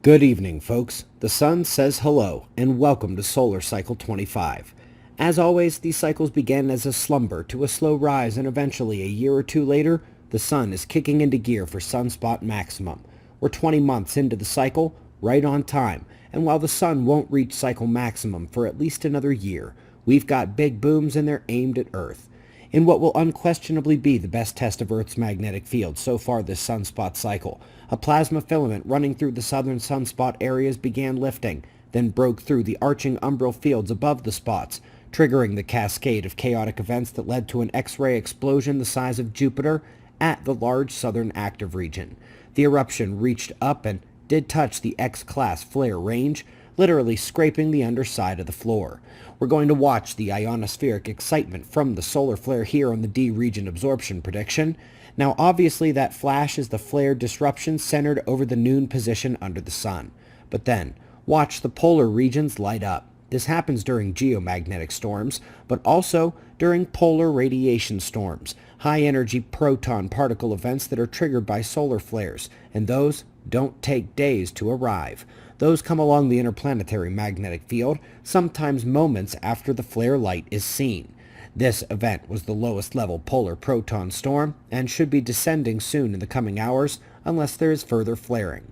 Good evening, folks. The sun says hello, and welcome to Solar Cycle 25. As always, these cycles begin as a slumber to a slow rise, and eventually, a year or two later, the sun is kicking into gear for sunspot maximum. We're 20 months into the cycle, right on time, and while the sun won't reach cycle maximum for at least another year, we've got big booms and they're aimed at Earth. In what will unquestionably be the best test of Earth's magnetic field so far this sunspot cycle, a plasma filament running through the southern sunspot areas began lifting, then broke through the arching umbral fields above the spots, triggering the cascade of chaotic events that led to an X-ray explosion the size of Jupiter at the large southern active region. The eruption reached up and did touch the X-class flare range, literally scraping the underside of the floor. We're going to watch the ionospheric excitement from the solar flare here on the D region absorption prediction. Now obviously that flash is the flare disruption centered over the noon position under the sun. But then, watch the polar regions light up. This happens during geomagnetic storms, but also during polar radiation storms, high-energy proton particle events that are triggered by solar flares, and those don't take days to arrive. Those come along the interplanetary magnetic field, sometimes moments after the flare light is seen. This event was the lowest level polar proton storm, and should be descending soon in the coming hours, unless there is further flaring.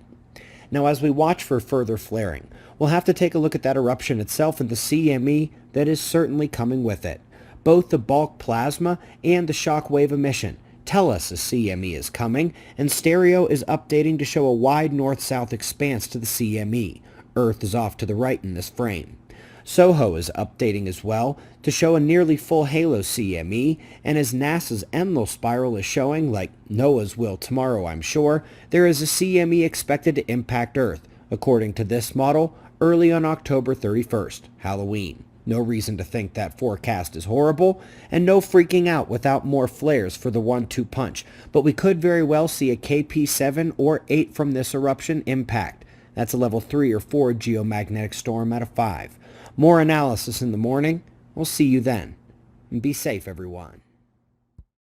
Now as we watch for further flaring, we'll have to take a look at that eruption itself and the CME that is certainly coming with it. Both the bulk plasma and the shock wave emission tell us a CME is coming, and stereo is updating to show a wide north-south expanse to the CME. Earth is off to the right in this frame. SOHO is updating as well to show a nearly full halo CME, and as NASA's Enlil spiral is showing, like NOAA's will tomorrow I'm sure, there is a CME expected to impact Earth, according to this model, early on October 31st, Halloween. No reason to think that forecast is horrible, and no freaking out without more flares for the 1-2 punch, but we could very well see a KP7 or 8 from this eruption impact. That's a level 3 or 4 geomagnetic storm out of 5. More analysis in the morning. We'll see you then. And be safe, everyone.